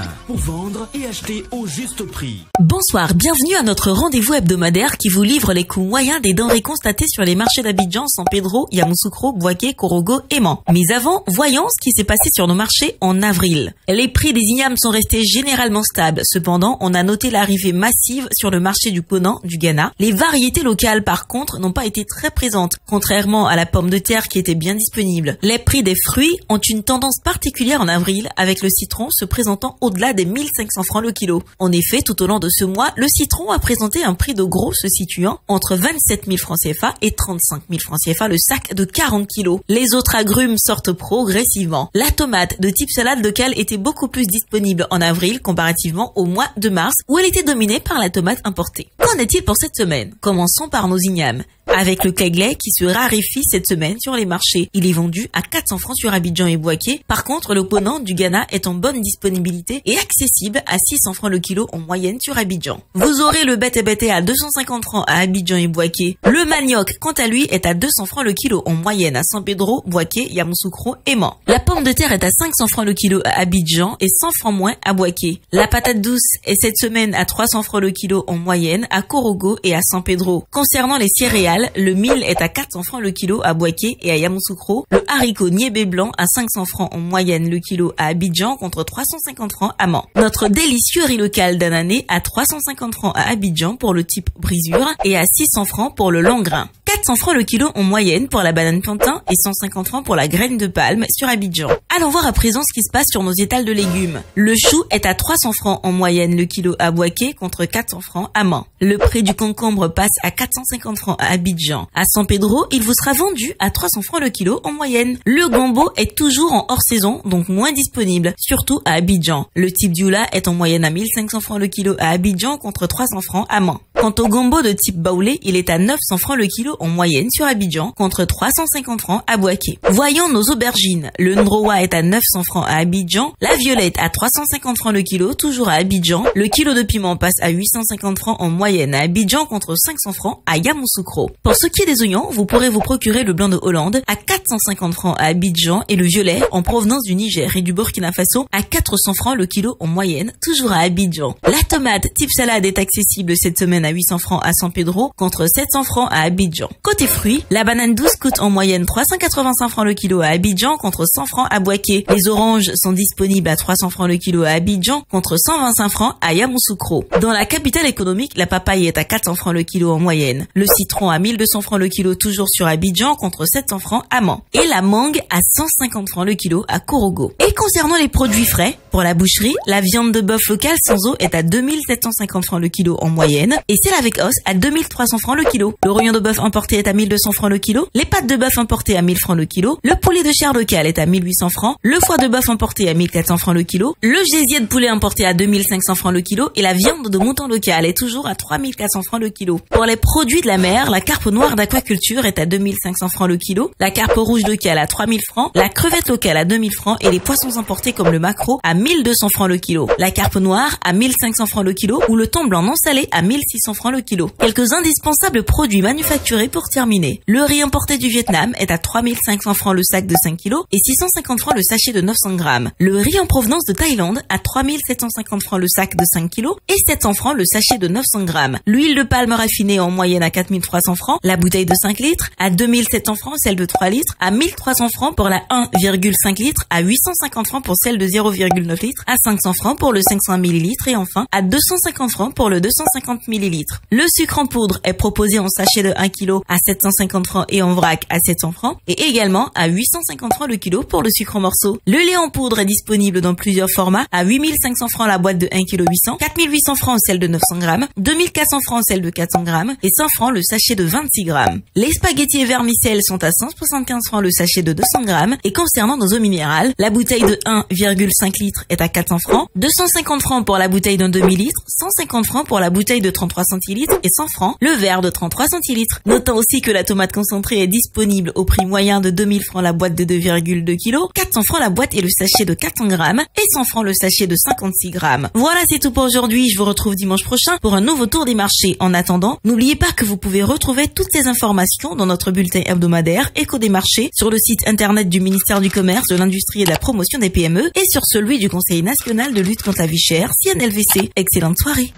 bien pour vendre et acheter au juste prix. Bonsoir, bienvenue à notre rendez-vous hebdomadaire qui vous livre les coûts moyens des denrées constatées sur les marchés d'Abidjan, San Pedro, Yamoussoukro, Bouaké, Korogo et Man. Mais avant, voyons ce qui s'est passé sur nos marchés en avril. Les prix des ignames sont restés généralement stables. Cependant, on a noté l'arrivée massive sur le marché du Conan, du Ghana. Les variétés locales, par contre, n'ont pas été très présentes, contrairement à la pomme de terre qui était bien disponible. Les prix des fruits ont une tendance particulière en avril, avec le citron se présentant au-delà des 1500 francs le kilo. En effet, tout au long de ce mois, le citron a présenté un prix de gros se situant entre 27 000 francs CFA et 35 000 francs CFA le sac de 40 kilos. Les autres agrumes sortent progressivement. La tomate de type salade locale était beaucoup plus disponible en avril comparativement au mois de mars où elle était dominée par la tomate importée. Qu'en est-il pour cette semaine? Commençons par nos ignames. Avec le Kegley qui se raréfie cette semaine sur les marchés. Il est vendu à 400 francs sur Abidjan et Bouaké. Par contre, le Conan du Ghana est en bonne disponibilité et accessible à 600 francs le kilo en moyenne sur Abidjan. Vous aurez le bête à 250 francs à Abidjan et Bouaké. Le manioc, quant à lui, est à 200 francs le kilo en moyenne à San Pedro, Bouaké, Yamoussoukro et Man. La pomme de terre est à 500 francs le kilo à Abidjan et 100 francs moins à Bouaké. La patate douce est cette semaine à 300 francs le kilo en moyenne à Korogo et à San Pedro. Concernant les céréales, le mil est à 400 francs le kilo à Bouaké et à Yamoussoukro. Le haricot niébé blanc à 500 francs en moyenne le kilo à Abidjan contre 350 francs à Man. Notre délicieux riz local d'anané à 350 francs à Abidjan pour le type brisure et à 600 francs pour le long grain. 400 francs le kilo en moyenne pour la banane plantain et 150 francs pour la graine de palme sur Abidjan. Allons voir à présent ce qui se passe sur nos étals de légumes. Le chou est à 300 francs en moyenne le kilo à Bouaké contre 400 francs à Man. Le prix du concombre passe à 450 francs à Abidjan. À San Pedro, il vous sera vendu à 300 francs le kilo en moyenne. Le gombo est toujours en hors saison, donc moins disponible, surtout à Abidjan. Le type dioula est en moyenne à 1500 francs le kilo à Abidjan contre 300 francs à Man. Quant au gombo de type baoulé, il est à 900 francs le kilo en moyenne sur Abidjan contre 350 francs à Bouaké. Voyons nos aubergines. Le ndrowa est à 900 francs à Abidjan. La violette à 350 francs le kilo, toujours à Abidjan. Le kilo de piment passe à 850 francs en moyenne à Abidjan contre 500 francs à Yamoussoukro. Pour ce qui est des oignons, vous pourrez vous procurer le blanc de Hollande à 450 francs à Abidjan et le violet en provenance du Niger et du Burkina Faso à 400 francs le kilo en moyenne, toujours à Abidjan. La tomate type salade est accessible cette semaine à 800 francs à San Pedro contre 700 francs à Abidjan. Côté fruits, la banane douce coûte en moyenne 385 francs le kilo à Abidjan contre 100 francs à Bouaké. Les oranges sont disponibles à 300 francs le kilo à Abidjan contre 125 francs à Yamoussoukro. Dans la capitale économique, la papaye est à 400 francs le kilo en moyenne. Le citron à 1200 francs le kilo toujours sur Abidjan contre 700 francs à Man. Et la mangue à 150 francs le kilo à Korogo. Et concernant les produits frais, pour la boucherie, la viande de bœuf locale sans eau est à 2750 francs le kilo en moyenne et celle avec os à 2300 francs le kilo. Le rognon de bœuf importé est à 1200 francs le kilo, les pâtes de bœuf importées à 1000 francs le kilo, le poulet de chair local est à 1800 francs, le foie de bœuf importé à 1400 francs le kilo, le gésier de poulet importé à 2500 francs le kilo et la viande de mouton local est toujours à 3400 francs le kilo. Pour les produits de la mer, la carpe noire d'aquaculture est à 2500 francs le kilo, la carpe rouge locale à 3000 francs, la crevette locale à 2000 francs et les poissons importés comme le maquereau à 1200 francs le kilo. La carpe noire à 1500 francs le kilo ou le thon blanc non salé à 1600 francs le kilo. Quelques indispensables produits manufacturés pour terminer. Le riz importé du Vietnam est à 3500 francs le sac de 5 kg et 650 francs le sachet de 900 grammes. Le riz en provenance de Thaïlande à 3750 francs le sac de 5 kg et 700 francs le sachet de 900 grammes. L'huile de palme raffinée en moyenne à 4300 francs, la bouteille de 5 litres à 2700 francs, celle de 3 litres à 1300 francs pour la 1,5 litres, à 850 francs pour celle de 0,9 litres, à 500 francs pour le 500 ml et enfin à 250 francs pour le 250 ml. Le sucre en poudre est proposé en sachet de 1 kg à 750 francs et en vrac à 700 francs et également à 850 francs le kilo pour le sucre en morceaux. Le lait en poudre est disponible dans plusieurs formats à 8500 francs la boîte de 1 kg 800, 4800 francs celle de 900 grammes, 2400 francs celle de 400 grammes et 100 francs le sachet de 26 grammes. Les spaghettis et vermicelles sont à 175 francs le sachet de 200 grammes et concernant nos eaux minérales, la bouteille de 1,5 litres est à 400 francs, 250 francs pour la bouteille d'un demi-litre, 150 francs pour la bouteille de 33 centilitres et 100 francs le verre de 33 centilitres. Notons aussi que la tomate concentrée est disponible au prix moyen de 2000 francs la boîte de 2,2 kg, 400 francs la boîte et le sachet de 400 grammes et 100 francs le sachet de 56 grammes. Voilà, c'est tout pour aujourd'hui. Je vous retrouve dimanche prochain pour un nouveau tour des marchés. En attendant, n'oubliez pas que vous pouvez retrouver toutes ces informations dans notre bulletin hebdomadaire Écho des marchés sur le site internet du ministère du Commerce, de l'Industrie et de la Promotion des PME et sur celui du du Conseil national de lutte contre la vie chère, CNLVC. Excellente soirée.